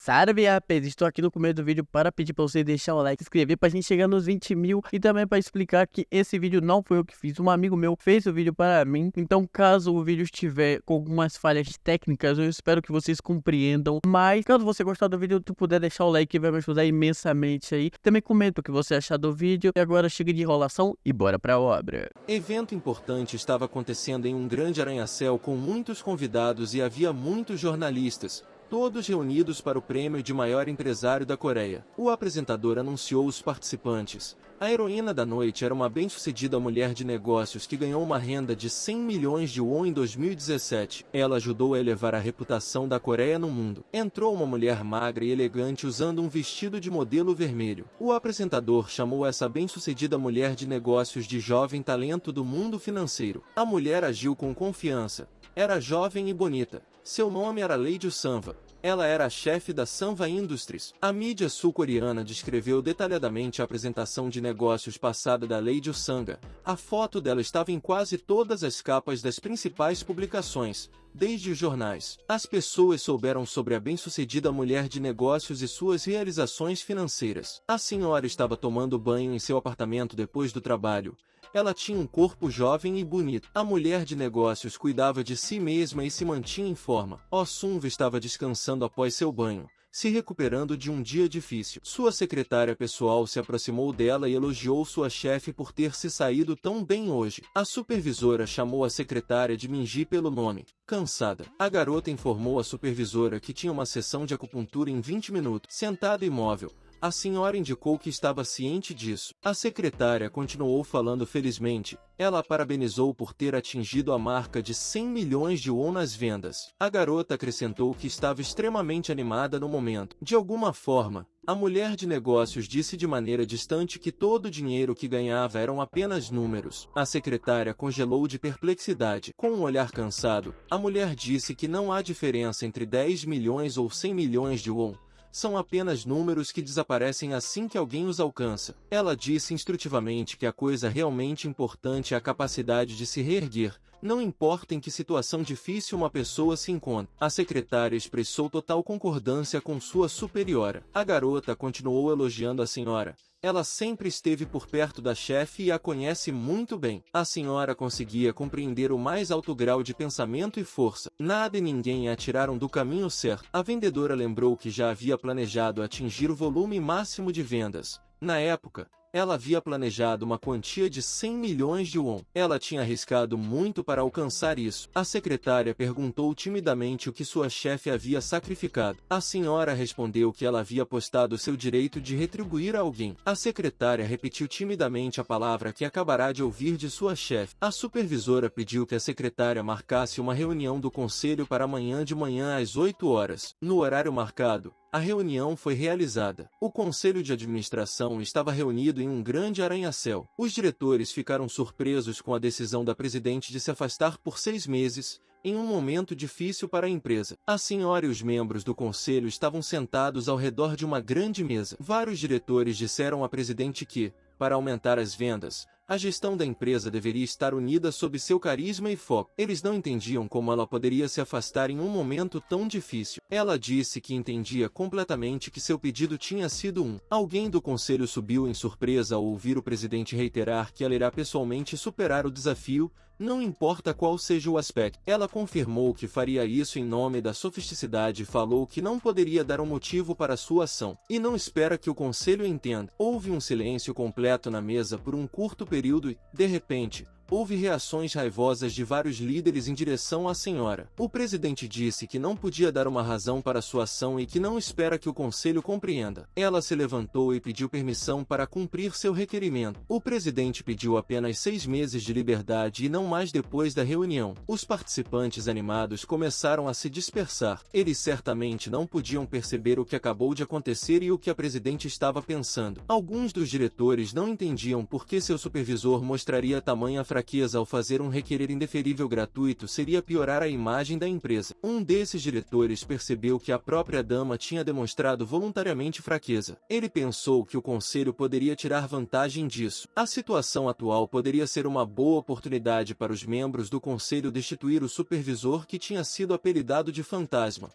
Salve, rapaz, estou aqui no começo do vídeo para pedir para você deixar o like, se inscrever para a gente chegar nos 20 mil e também para explicar que esse vídeo não foi eu que fiz, um amigo meu fez o vídeo para mim. Então caso o vídeo estiver com algumas falhas técnicas, eu espero que vocês compreendam, mas caso você gostar do vídeo, tu puder deixar o like, vai me ajudar imensamente aí. Também comenta o que você achar do vídeo e agora chega de enrolação e bora para a obra. Evento importante estava acontecendo em um grande arranha-céu com muitos convidados e havia muitos jornalistas, todos reunidos para o prêmio de maior empresário da Coreia. O apresentador anunciou os participantes. A heroína da noite era uma bem-sucedida mulher de negócios que ganhou uma renda de 100 milhões de won em 2017. Ela ajudou a elevar a reputação da Coreia no mundo. Entrou uma mulher magra e elegante usando um vestido de modelo vermelho. O apresentador chamou essa bem-sucedida mulher de negócios de jovem talento do mundo financeiro. A mulher agiu com confiança. Era jovem e bonita. Seu nome era Lady Sanva. Ela era a chefe da Sanva Industries. A mídia sul-coreana descreveu detalhadamente a apresentação de negócios passada da Lady Sanga. A foto dela estava em quase todas as capas das principais publicações, desde os jornais. As pessoas souberam sobre a bem-sucedida mulher de negócios e suas realizações financeiras. A senhora estava tomando banho em seu apartamento depois do trabalho. Ela tinha um corpo jovem e bonito. A mulher de negócios cuidava de si mesma e se mantinha em forma. Oh Sunva estava descansando após seu banho, se recuperando de um dia difícil. Sua secretária pessoal se aproximou dela e elogiou sua chefe por ter se saído tão bem hoje. A supervisora chamou a secretária de Minji pelo nome. Cansada. A garota informou a supervisora que tinha uma sessão de acupuntura em 20 minutos. Sentada imóvel, a senhora indicou que estava ciente disso. A secretária continuou falando felizmente. Ela a parabenizou por ter atingido a marca de 100 milhões de won nas vendas. A garota acrescentou que estava extremamente animada no momento. De alguma forma, a mulher de negócios disse de maneira distante que todo o dinheiro que ganhava eram apenas números. A secretária congelou de perplexidade. Com um olhar cansado, a mulher disse que não há diferença entre 10 milhões ou 100 milhões de won. São apenas números que desaparecem assim que alguém os alcança. Ela disse instrutivamente que a coisa realmente importante é a capacidade de se reerguer, não importa em que situação difícil uma pessoa se encontra. A secretária expressou total concordância com sua superiora. A garota continuou elogiando a senhora. Ela sempre esteve por perto da chefe e a conhece muito bem. A senhora conseguia compreender o mais alto grau de pensamento e força. Nada e ninguém a tiraram do caminho certo. A vendedora lembrou que já havia planejado atingir o volume máximo de vendas. Na época, ela havia planejado uma quantia de 100 milhões de won. Ela tinha arriscado muito para alcançar isso. A secretária perguntou timidamente o que sua chefe havia sacrificado. A senhora respondeu que ela havia apostado seu direito de retribuir a alguém. A secretária repetiu timidamente a palavra que acabará de ouvir de sua chefe. A supervisora pediu que a secretária marcasse uma reunião do conselho para amanhã de manhã às 8 horas. No horário marcado, a reunião foi realizada. O conselho de administração estava reunido em um grande arranha-céu. Os diretores ficaram surpresos com a decisão da presidente de se afastar por 6 meses, em um momento difícil para a empresa. A senhora e os membros do conselho estavam sentados ao redor de uma grande mesa. Vários diretores disseram à presidente que, para aumentar as vendas, a gestão da empresa deveria estar unida sob seu carisma e foco. Eles não entendiam como ela poderia se afastar em um momento tão difícil. Ela disse que entendia completamente que seu pedido tinha sido Alguém do conselho subiu em surpresa ao ouvir o presidente reiterar que ela irá pessoalmente superar o desafio, não importa qual seja o aspecto. Ela confirmou que faria isso em nome da sofisticidade e falou que não poderia dar um motivo para sua ação. E não espera que o conselho entenda. Houve um silêncio completo na mesa por um curto período e, de repente, houve reações raivosas de vários líderes em direção à senhora. O presidente disse que não podia dar uma razão para sua ação e que não espera que o conselho compreenda. Ela se levantou e pediu permissão para cumprir seu requerimento. O presidente pediu apenas 6 meses de liberdade e não mais depois da reunião. Os participantes animados começaram a se dispersar. Eles certamente não podiam perceber o que acabou de acontecer e o que a presidente estava pensando. Alguns dos diretores não entendiam por que seu supervisor mostraria tamanha fraqueza ao fazer um requerer indeferível gratuito seria piorar a imagem da empresa. Um desses diretores percebeu que a própria dama tinha demonstrado voluntariamente fraqueza. Ele pensou que o conselho poderia tirar vantagem disso. A situação atual poderia ser uma boa oportunidade para os membros do conselho destituir o supervisor que tinha sido apelidado de fantasma.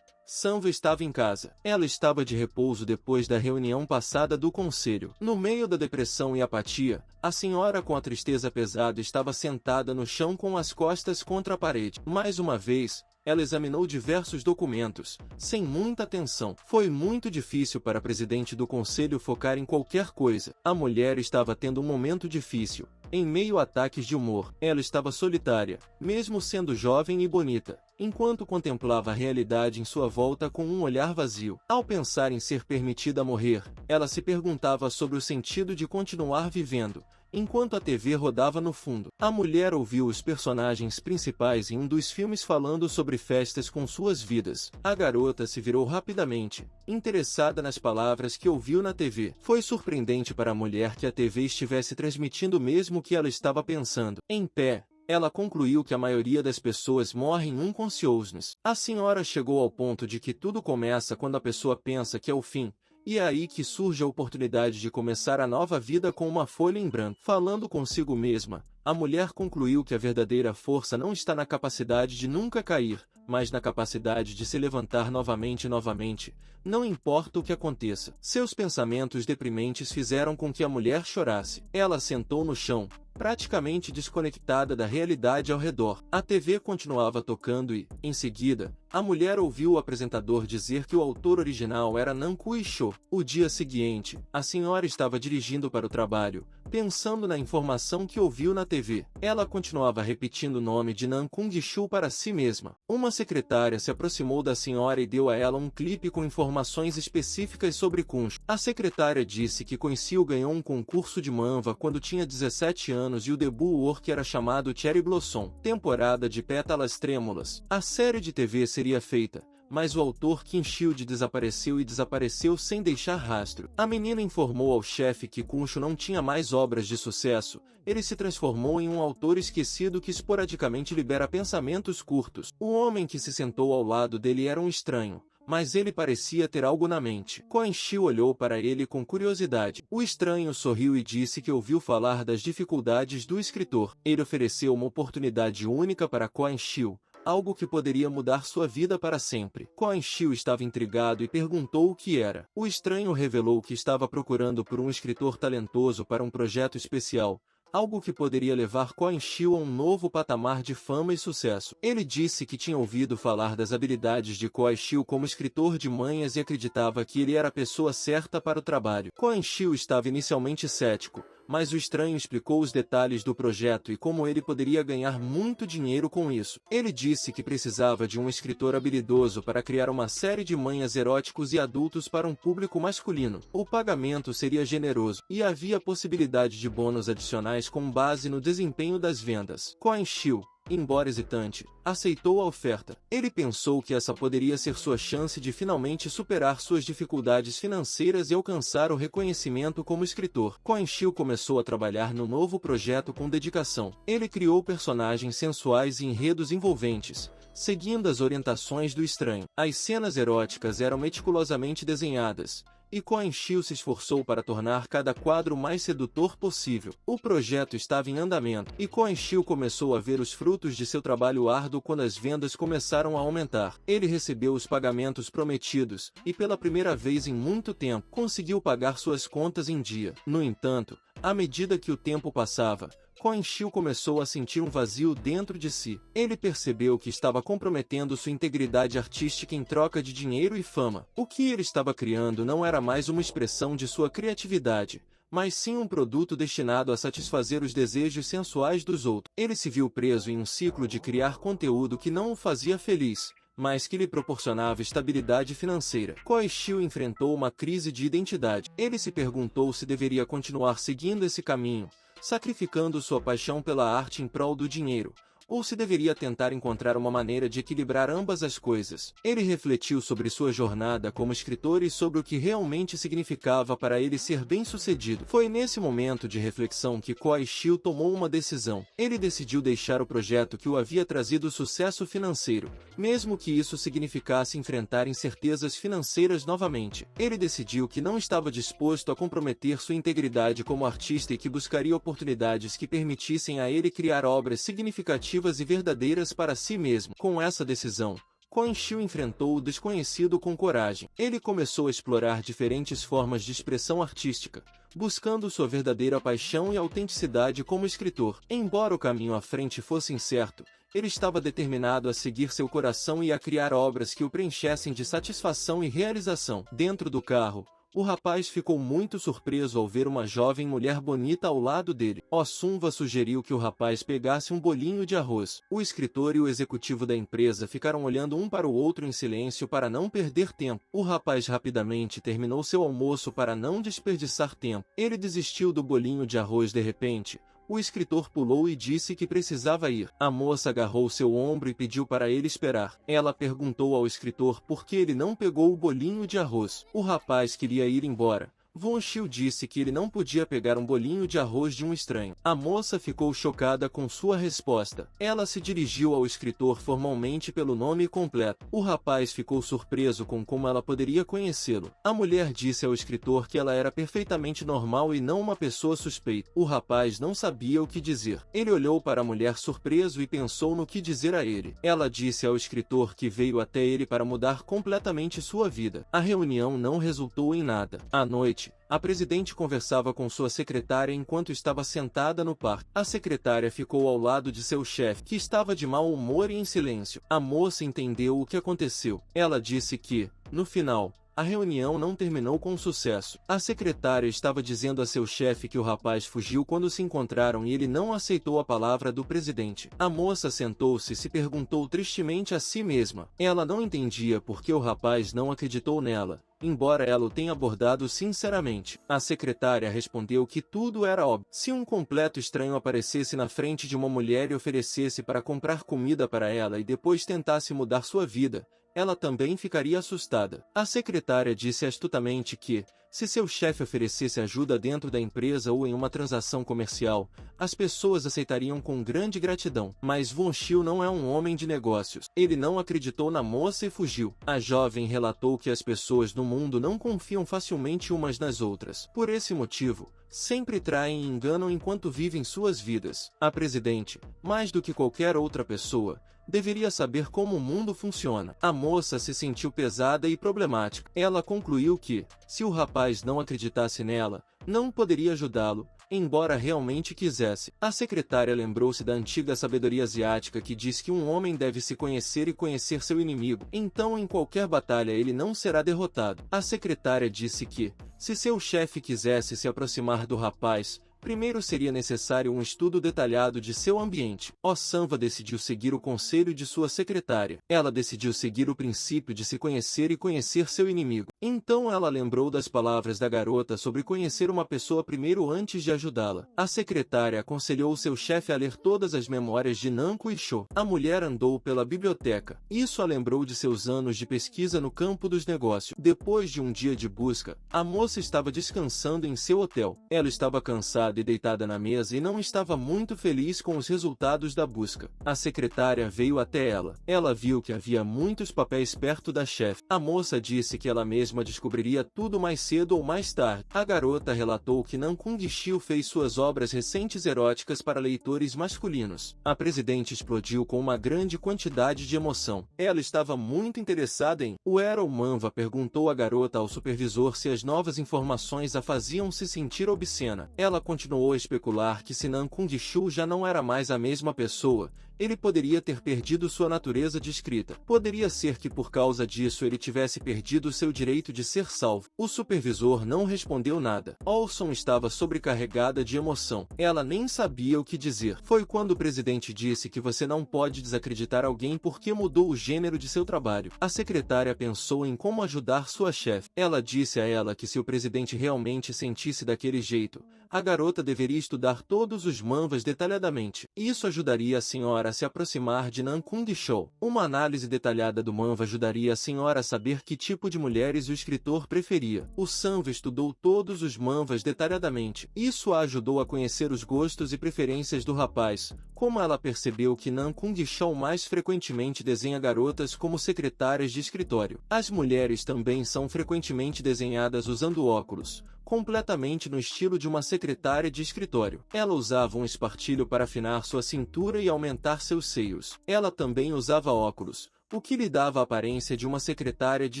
Sanva estava em casa. Ela estava de repouso depois da reunião passada do conselho. No meio da depressão e apatia, a senhora com a tristeza pesada estava sentada no chão com as costas contra a parede. Mais uma vez, ela examinou diversos documentos, sem muita atenção. Foi muito difícil para a presidente do conselho focar em qualquer coisa. A mulher estava tendo um momento difícil. Em meio a ataques de humor, ela estava solitária, mesmo sendo jovem e bonita, enquanto contemplava a realidade em sua volta com um olhar vazio. Ao pensar em ser permitida morrer, ela se perguntava sobre o sentido de continuar vivendo. Enquanto a TV rodava no fundo, a mulher ouviu os personagens principais em um dos filmes falando sobre festas com suas vidas. A garota se virou rapidamente, interessada nas palavras que ouviu na TV. Foi surpreendente para a mulher que a TV estivesse transmitindo o mesmo que ela estava pensando. Em pé, ela concluiu que a maioria das pessoas morrem unconsciosas. A senhora chegou ao ponto de que tudo começa quando a pessoa pensa que é o fim. E é aí que surge a oportunidade de começar a nova vida com uma folha em branco. Falando consigo mesma, a mulher concluiu que a verdadeira força não está na capacidade de nunca cair, mas na capacidade de se levantar novamente e novamente, não importa o que aconteça. Seus pensamentos deprimentes fizeram com que a mulher chorasse. Ela sentou no chão, praticamente desconectada da realidade ao redor. A TV continuava tocando e, em seguida, a mulher ouviu o apresentador dizer que o autor original era Nam Kui-sho. O dia seguinte, a senhora estava dirigindo para o trabalho, pensando na informação que ouviu na TV. Ela continuava repetindo o nome de Nam Kung-shu para si mesma. Uma secretária se aproximou da senhora e deu a ela um clipe com informações específicas sobre Kunshu. A secretária disse que Kunshu ganhou um concurso de manhwa quando tinha 17 anos e o debut work era chamado Cherry Blossom, temporada de pétalas trêmulas. A série de TV seria feita, mas o autor Kim Shield desapareceu sem deixar rastro. A menina informou ao chefe que Kunshu não tinha mais obras de sucesso. Ele se transformou em um autor esquecido que esporadicamente libera pensamentos curtos. O homem que se sentou ao lado dele era um estranho, mas ele parecia ter algo na mente. Koen Shiu olhou para ele com curiosidade. O estranho sorriu e disse que ouviu falar das dificuldades do escritor. Ele ofereceu uma oportunidade única para Koen Shiu, algo que poderia mudar sua vida para sempre. Koen Shiu estava intrigado e perguntou o que era. O estranho revelou que estava procurando por um escritor talentoso para um projeto especial, algo que poderia levar Koen Shiu a um novo patamar de fama e sucesso. Ele disse que tinha ouvido falar das habilidades de Koen Shiu como escritor de manhas e acreditava que ele era a pessoa certa para o trabalho. Koen Shiu estava inicialmente cético, mas o estranho explicou os detalhes do projeto e como ele poderia ganhar muito dinheiro com isso. Ele disse que precisava de um escritor habilidoso para criar uma série de manhas eróticos e adultos para um público masculino. O pagamento seria generoso, e havia possibilidade de bônus adicionais com base no desempenho das vendas. Koen Shiu, embora hesitante, aceitou a oferta. Ele pensou que essa poderia ser sua chance de finalmente superar suas dificuldades financeiras e alcançar o reconhecimento como escritor. Koen Shiu começou a trabalhar no novo projeto com dedicação. Ele criou personagens sensuais e enredos envolventes, seguindo as orientações do estranho. As cenas eróticas eram meticulosamente desenhadas, e Koen Shiu se esforçou para tornar cada quadro mais sedutor possível. O projeto estava em andamento, e Koen Shiu começou a ver os frutos de seu trabalho árduo quando as vendas começaram a aumentar. Ele recebeu os pagamentos prometidos, e pela primeira vez em muito tempo, conseguiu pagar suas contas em dia. No entanto, à medida que o tempo passava, Koen Shiu começou a sentir um vazio dentro de si. Ele percebeu que estava comprometendo sua integridade artística em troca de dinheiro e fama. O que ele estava criando não era mais uma expressão de sua criatividade, mas sim um produto destinado a satisfazer os desejos sensuais dos outros. Ele se viu preso em um ciclo de criar conteúdo que não o fazia feliz, mas que lhe proporcionava estabilidade financeira. Koen Shiu enfrentou uma crise de identidade. Ele se perguntou se deveria continuar seguindo esse caminho, sacrificando sua paixão pela arte em prol do dinheiro, ou se deveria tentar encontrar uma maneira de equilibrar ambas as coisas. Ele refletiu sobre sua jornada como escritor e sobre o que realmente significava para ele ser bem-sucedido. Foi nesse momento de reflexão que Koen Shiu tomou uma decisão. Ele decidiu deixar o projeto que o havia trazido sucesso financeiro, mesmo que isso significasse enfrentar incertezas financeiras novamente. Ele decidiu que não estava disposto a comprometer sua integridade como artista e que buscaria oportunidades que permitissem a ele criar obras significativas e verdadeiras para si mesmo. Com essa decisão, Quan Chiu enfrentou o desconhecido com coragem. Ele começou a explorar diferentes formas de expressão artística, buscando sua verdadeira paixão e autenticidade como escritor. Embora o caminho à frente fosse incerto, ele estava determinado a seguir seu coração e a criar obras que o preenchessem de satisfação e realização. Dentro do carro, o rapaz ficou muito surpreso ao ver uma jovem mulher bonita ao lado dele. Oh Sunva sugeriu que o rapaz pegasse um bolinho de arroz. O escritor e o executivo da empresa ficaram olhando um para o outro em silêncio para não perder tempo. O rapaz rapidamente terminou seu almoço para não desperdiçar tempo. Ele desistiu do bolinho de arroz de repente. O escritor pulou e disse que precisava ir. A moça agarrou seu ombro e pediu para ele esperar. Ela perguntou ao escritor por que ele não pegou o bolinho de arroz. O rapaz queria ir embora. Von Chiu disse que ele não podia pegar um bolinho de arroz de um estranho. A moça ficou chocada com sua resposta. Ela se dirigiu ao escritor formalmente pelo nome completo. O rapaz ficou surpreso com como ela poderia conhecê-lo. A mulher disse ao escritor que ela era perfeitamente normal e não uma pessoa suspeita. O rapaz não sabia o que dizer. Ele olhou para a mulher surpreso e pensou no que dizer a ele. Ela disse ao escritor que veio até ele para mudar completamente sua vida. A reunião não resultou em nada. À noite, a presidente conversava com sua secretária enquanto estava sentada no parque. A secretária ficou ao lado de seu chefe, que estava de mau humor e em silêncio. A moça entendeu o que aconteceu. Ela disse que, no final, a reunião não terminou com sucesso. A secretária estava dizendo a seu chefe que o rapaz fugiu quando se encontraram e ele não aceitou a palavra do presidente. A moça sentou-se e se perguntou tristemente a si mesma. Ela não entendia por que o rapaz não acreditou nela, embora ela o tenha abordado sinceramente. A secretária respondeu que tudo era óbvio. Se um completo estranho aparecesse na frente de uma mulher e oferecesse para comprar comida para ela e depois tentasse mudar sua vida, ela também ficaria assustada. A secretária disse astutamente que, se seu chefe oferecesse ajuda dentro da empresa ou em uma transação comercial, as pessoas aceitariam com grande gratidão. Mas Von Chiu não é um homem de negócios. Ele não acreditou na moça e fugiu. A jovem relatou que as pessoas no mundo não confiam facilmente umas nas outras. Por esse motivo, sempre traem e enganam enquanto vivem suas vidas. A presidente, mais do que qualquer outra pessoa, deveria saber como o mundo funciona. A moça se sentiu pesada e problemática. Ela concluiu que, se o rapaz não acreditasse nela, não poderia ajudá-lo, embora realmente quisesse. A secretária lembrou-se da antiga sabedoria asiática que diz que um homem deve se conhecer e conhecer seu inimigo. Então, em qualquer batalha ele não será derrotado. A secretária disse que, se seu chefe quisesse se aproximar do rapaz, primeiro seria necessário um estudo detalhado de seu ambiente. Oh Sanva decidiu seguir o conselho de sua secretária. Ela decidiu seguir o princípio de se conhecer e conhecer seu inimigo. Então ela lembrou das palavras da garota sobre conhecer uma pessoa primeiro antes de ajudá-la. A secretária aconselhou seu chefe a ler todas as memórias de Nanko e Sho. A mulher andou pela biblioteca. Isso a lembrou de seus anos de pesquisa no campo dos negócios. Depois de um dia de busca, a moça estava descansando em seu hotel. Ela estava cansada e deitada na mesa e não estava muito feliz com os resultados da busca. A secretária veio até ela. Ela viu que havia muitos papéis perto da chefe. A moça disse que ela mesma descobriria tudo mais cedo ou mais tarde. A garota relatou que Nan Kung-Chiu fez suas obras recentes eróticas para leitores masculinos. A presidente explodiu com uma grande quantidade de emoção. Ela estava muito interessada em... O Errol Manva perguntou à garota ao supervisor se as novas informações a faziam se sentir obscena. Ela continuou a especular que se Nan Kung-Chiu já não era mais a mesma pessoa, ele poderia ter perdido sua natureza de escrita. Poderia ser que por causa disso ele tivesse perdido seu direito de ser salvo. O supervisor não respondeu nada. Olson estava sobrecarregada de emoção. Ela nem sabia o que dizer. Foi quando o presidente disse que você não pode desacreditar alguém porque mudou o gênero de seu trabalho. A secretária pensou em como ajudar sua chefe. Ela disse a ela que se o presidente realmente sentisse daquele jeito, a garota deveria estudar todos os manvas detalhadamente. Isso ajudaria a senhora a se aproximar de Nan Kung-Chiu. Uma análise detalhada do manva ajudaria a senhora a saber que tipo de mulheres o escritor preferia. O Sanva estudou todos os manvas detalhadamente. Isso a ajudou a conhecer os gostos e preferências do rapaz. Como ela percebeu que Nan Kung-Chiu mais frequentemente desenha garotas como secretárias de escritório. As mulheres também são frequentemente desenhadas usando óculos, completamente no estilo de uma secretária de escritório. Ela usava um espartilho para afinar sua cintura e aumentar seus seios. Ela também usava óculos, o que lhe dava a aparência de uma secretária de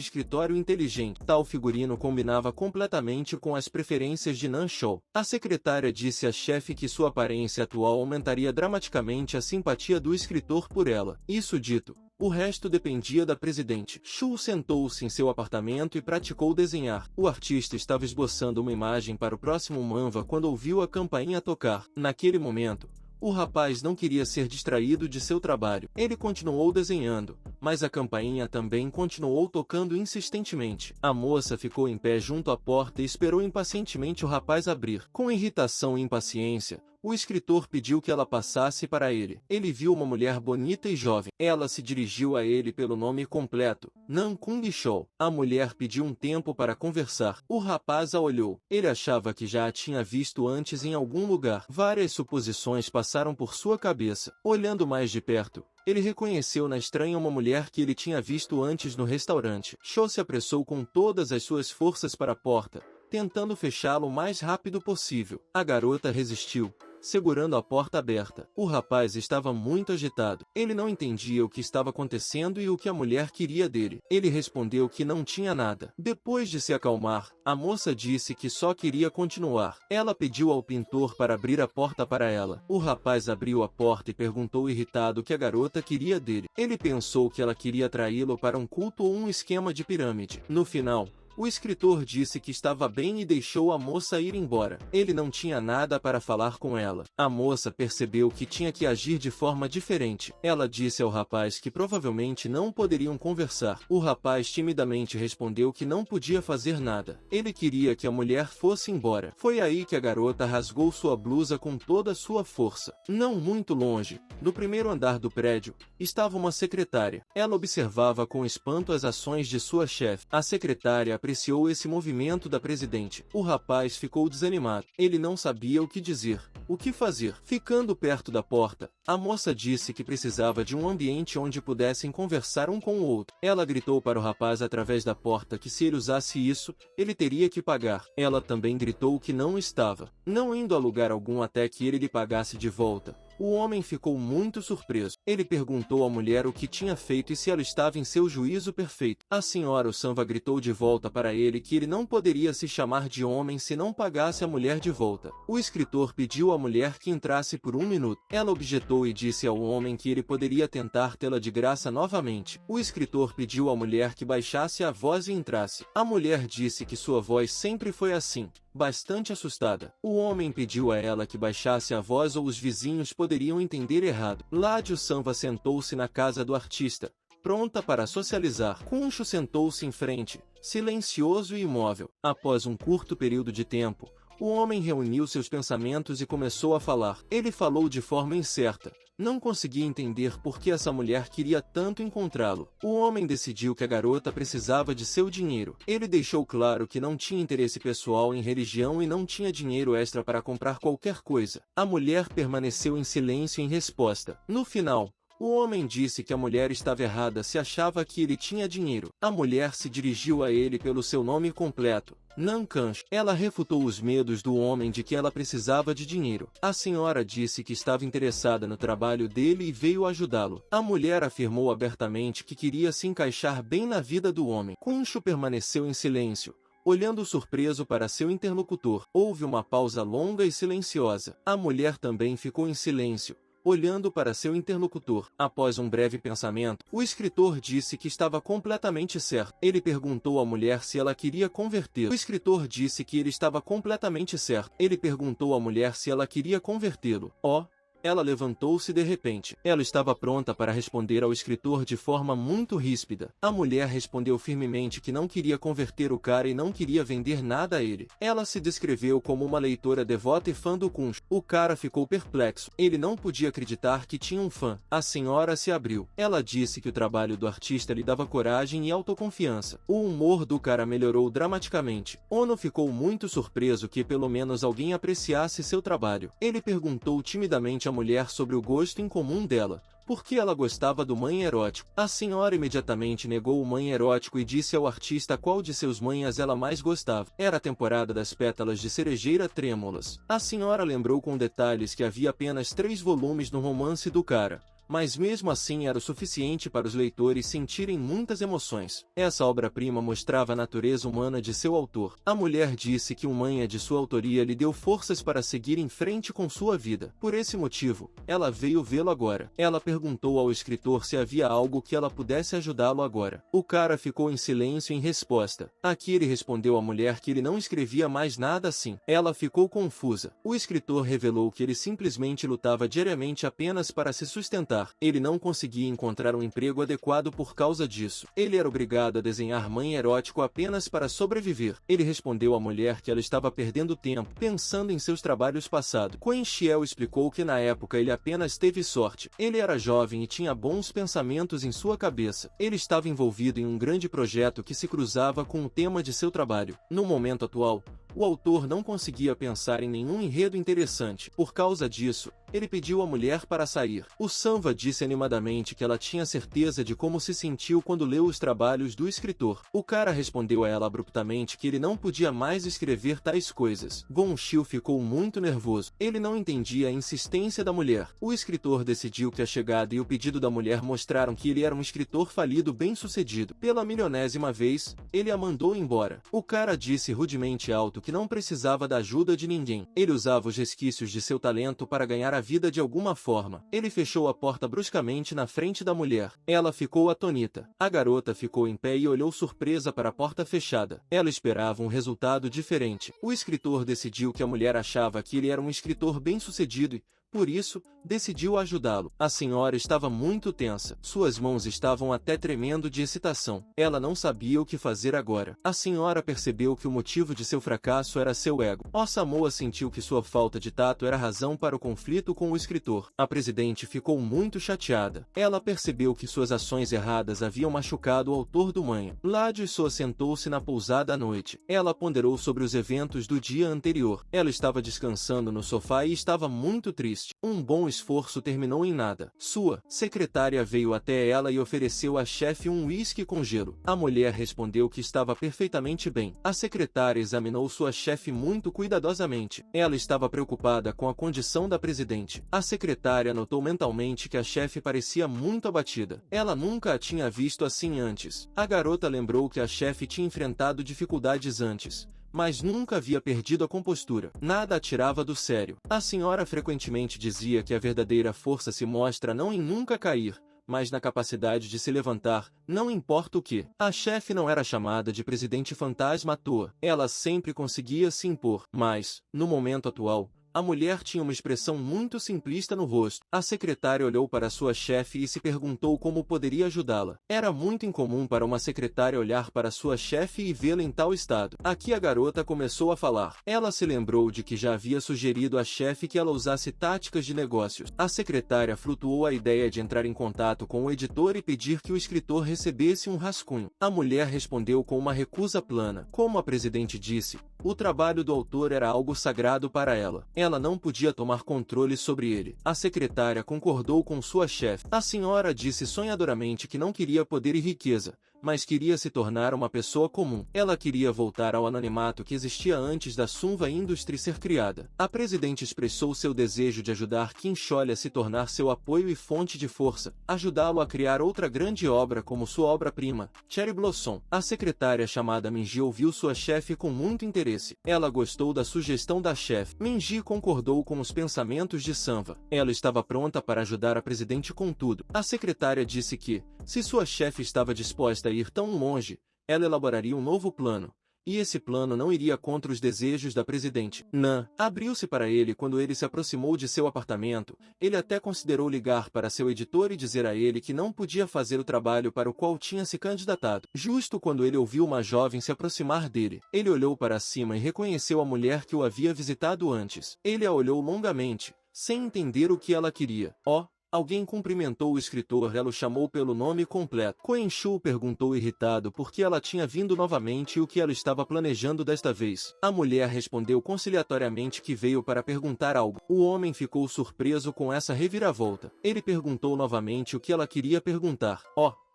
escritório inteligente. Tal figurino combinava completamente com as preferências de Nan Shou. A secretária disse à chefe que sua aparência atual aumentaria dramaticamente a simpatia do escritor por ela. Isso dito, o resto dependia da presidente. Shu sentou-se em seu apartamento e praticou desenhar. O artista estava esboçando uma imagem para o próximo manhwa quando ouviu a campainha tocar. Naquele momento, o rapaz não queria ser distraído de seu trabalho. Ele continuou desenhando, mas a campainha também continuou tocando insistentemente. A moça ficou em pé junto à porta e esperou impacientemente o rapaz abrir. Com irritação e impaciência, o escritor pediu que ela passasse para ele. Ele viu uma mulher bonita e jovem. Ela se dirigiu a ele pelo nome completo, Nan Kung Shou. A mulher pediu um tempo para conversar. O rapaz a olhou. Ele achava que já a tinha visto antes em algum lugar. Várias suposições passaram por sua cabeça. Olhando mais de perto, ele reconheceu na estranha uma mulher que ele tinha visto antes no restaurante. Shou se apressou com todas as suas forças para a porta, tentando fechá-la o mais rápido possível. A garota resistiu, segurando a porta aberta. O rapaz estava muito agitado. Ele não entendia o que estava acontecendo e o que a mulher queria dele. Ele respondeu que não tinha nada. Depois de se acalmar, a moça disse que só queria continuar. Ela pediu ao pintor para abrir a porta para ela. O rapaz abriu a porta e perguntou irritado o que a garota queria dele. Ele pensou que ela queria atraí-lo para um culto ou um esquema de pirâmide. No final, o escritor disse que estava bem e deixou a moça ir embora. Ele não tinha nada para falar com ela. A moça percebeu que tinha que agir de forma diferente. Ela disse ao rapaz que provavelmente não poderiam conversar. O rapaz timidamente respondeu que não podia fazer nada. Ele queria que a mulher fosse embora. Foi aí que a garota rasgou sua blusa com toda a sua força. Não muito longe, no primeiro andar do prédio, estava uma secretária. Ela observava com espanto as ações de sua chefe. A secretária apreciou esse movimento da presidente. O rapaz ficou desanimado. Ele não sabia o que dizer, o que fazer. Ficando perto da porta, a moça disse que precisava de um ambiente onde pudessem conversar um com o outro. Ela gritou para o rapaz através da porta que se ele usasse isso, ele teria que pagar. Ela também gritou que não estava, não indo a lugar algum até que ele lhe pagasse de volta. O homem ficou muito surpreso. Ele perguntou à mulher o que tinha feito e se ela estava em seu juízo perfeito. A senhora Osanva gritou de volta para ele que ele não poderia se chamar de homem se não pagasse a mulher de volta. O escritor pediu à mulher que entrasse por 1 minuto. Ela objetou e disse ao homem que ele poderia tentar tê-la de graça novamente. O escritor pediu à mulher que baixasse a voz e entrasse. A mulher disse que sua voz sempre foi assim, bastante assustada. O homem pediu a ela que baixasse a voz ou os vizinhos poderiam entender errado. Lady Osanva sentou-se na casa do artista, pronta para socializar. Kunshu sentou-se em frente, silencioso e imóvel. Após um curto período de tempo, o homem reuniu seus pensamentos e começou a falar. Ele falou de forma incerta. Não conseguia entender por que essa mulher queria tanto encontrá-lo. O homem decidiu que a garota precisava de seu dinheiro. Ele deixou claro que não tinha interesse pessoal em religião e não tinha dinheiro extra para comprar qualquer coisa. A mulher permaneceu em silêncio em resposta. No final, o homem disse que a mulher estava errada se achava que ele tinha dinheiro. A mulher se dirigiu a ele pelo seu nome completo, Nan Kanch. Ela refutou os medos do homem de que ela precisava de dinheiro. A senhora disse que estava interessada no trabalho dele e veio ajudá-lo. A mulher afirmou abertamente que queria se encaixar bem na vida do homem. Kunshu permaneceu em silêncio, olhando surpreso para seu interlocutor. Houve uma pausa longa e silenciosa. A mulher também ficou em silêncio, olhando para seu interlocutor. Após um breve pensamento, o escritor disse que estava completamente certo. Ele perguntou à mulher se ela queria convertê-lo. O escritor disse que ele estava completamente certo. Ele perguntou à mulher se ela queria convertê-lo. Ela levantou-se de repente. Ela estava pronta para responder ao escritor de forma muito ríspida. A mulher respondeu firmemente que não queria converter o cara e não queria vender nada a ele. Ela se descreveu como uma leitora devota e fã do Kunshu. O cara ficou perplexo. Ele não podia acreditar que tinha um fã. A senhora se abriu. Ela disse que o trabalho do artista lhe dava coragem e autoconfiança. O humor do cara melhorou dramaticamente. Ono ficou muito surpreso que pelo menos alguém apreciasse seu trabalho. Ele perguntou timidamente a mulher sobre o gosto em comum dela, porque ela gostava do manhwa erótico. A senhora imediatamente negou o manhwa erótico e disse ao artista qual de seus manhwas ela mais gostava. Era a temporada das pétalas de cerejeira trêmulas. A senhora lembrou com detalhes que havia apenas 3 volumes no romance do cara, mas mesmo assim era o suficiente para os leitores sentirem muitas emoções. Essa obra-prima mostrava a natureza humana de seu autor. A mulher disse que o manha de sua autoria lhe deu forças para seguir em frente com sua vida. Por esse motivo, ela veio vê-lo agora. Ela perguntou ao escritor se havia algo que ela pudesse ajudá-lo agora. O cara ficou em silêncio em resposta. Aqui ele respondeu à mulher que ele não escrevia mais nada assim. Ela ficou confusa. O escritor revelou que ele simplesmente lutava diariamente apenas para se sustentar. Ele não conseguia encontrar um emprego adequado por causa disso. Ele era obrigado a desenhar manha erótico apenas para sobreviver. Ele respondeu à mulher que ela estava perdendo tempo, pensando em seus trabalhos passados. Quen Xiao explicou que na época ele apenas teve sorte. Ele era jovem e tinha bons pensamentos em sua cabeça. Ele estava envolvido em um grande projeto que se cruzava com o tema de seu trabalho. No momento atual, o autor não conseguia pensar em nenhum enredo interessante. Por causa disso, ele pediu à mulher para sair. O Sanva disse animadamente que ela tinha certeza de como se sentiu quando leu os trabalhos do escritor. O cara respondeu a ela abruptamente que ele não podia mais escrever tais coisas. Gon Xiu ficou muito nervoso. Ele não entendia a insistência da mulher. O escritor decidiu que a chegada e o pedido da mulher mostraram que ele era um escritor falido bem-sucedido. Pela milionésima vez, ele a mandou embora. O cara disse rudemente alto que não precisava da ajuda de ninguém. Ele usava os resquícios de seu talento para ganhar a vida de alguma forma. Ele fechou a porta bruscamente na frente da mulher. Ela ficou atônita. A garota ficou em pé e olhou surpresa para a porta fechada. Ela esperava um resultado diferente. O escritor decidiu que a mulher achava que ele era um escritor bem-sucedido e, por isso, decidiu ajudá-lo. A senhora estava muito tensa. Suas mãos estavam até tremendo de excitação. Ela não sabia o que fazer agora. A senhora percebeu que o motivo de seu fracasso era seu ego. Osamoa sentiu que sua falta de tato era a razão para o conflito com o escritor. A presidente ficou muito chateada. Ela percebeu que suas ações erradas haviam machucado o autor do manha. Lady So sentou-se na pousada à noite. Ela ponderou sobre os eventos do dia anterior. Ela estava descansando no sofá e estava muito triste. Um bom esforço terminou em nada. Sua secretária veio até ela e ofereceu à chefe um uísque com gelo. A mulher respondeu que estava perfeitamente bem. A secretária examinou sua chefe muito cuidadosamente. Ela estava preocupada com a condição da presidente. A secretária notou mentalmente que a chefe parecia muito abatida. Ela nunca a tinha visto assim antes. A garota lembrou que a chefe tinha enfrentado dificuldades antes, mas nunca havia perdido a compostura. Nada a tirava do sério. A senhora frequentemente dizia que a verdadeira força se mostra não em nunca cair, mas na capacidade de se levantar, não importa o que. A chefe não era chamada de presidente fantasma à toa. Ela sempre conseguia se impor. Mas, no momento atual, a mulher tinha uma expressão muito simplista no rosto. A secretária olhou para sua chefe e se perguntou como poderia ajudá-la. Era muito incomum para uma secretária olhar para sua chefe e vê-la em tal estado. Aqui a garota começou a falar. Ela se lembrou de que já havia sugerido à chefe que ela usasse táticas de negócios. A secretária flutuou a ideia de entrar em contato com o editor e pedir que o escritor recebesse um rascunho. A mulher respondeu com uma recusa plana. Como a presidente disse, o trabalho do autor era algo sagrado para ela. Ela não podia tomar controle sobre ele. A secretária concordou com sua chefe. A senhora disse sonhadoramente que não queria poder e riqueza, mas queria se tornar uma pessoa comum. Ela queria voltar ao anonimato que existia antes da Sunva Industry ser criada. A presidente expressou seu desejo de ajudar Qin Chole a se tornar seu apoio e fonte de força, ajudá-lo a criar outra grande obra como sua obra-prima, Cherry Blossom. A secretária chamada Minji ouviu sua chefe com muito interesse. Ela gostou da sugestão da chefe. Minji concordou com os pensamentos de Sanva. Ela estava pronta para ajudar a presidente com tudo. A secretária disse que, se sua chefe estava disposta a ir tão longe, ela elaboraria um novo plano. E esse plano não iria contra os desejos da presidente. Nan abriu-se para ele quando ele se aproximou de seu apartamento. Ele até considerou ligar para seu editor e dizer a ele que não podia fazer o trabalho para o qual tinha se candidatado. Justo quando ele ouviu uma jovem se aproximar dele, ele olhou para cima e reconheceu a mulher que o havia visitado antes. Ele a olhou longamente, sem entender o que ela queria. Alguém cumprimentou o escritor. Ela o chamou pelo nome completo. Quen Shu perguntou irritado por que ela tinha vindo novamente e o que ela estava planejando desta vez. A mulher respondeu conciliatoriamente que veio para perguntar algo. O homem ficou surpreso com essa reviravolta. Ele perguntou novamente o que ela queria perguntar.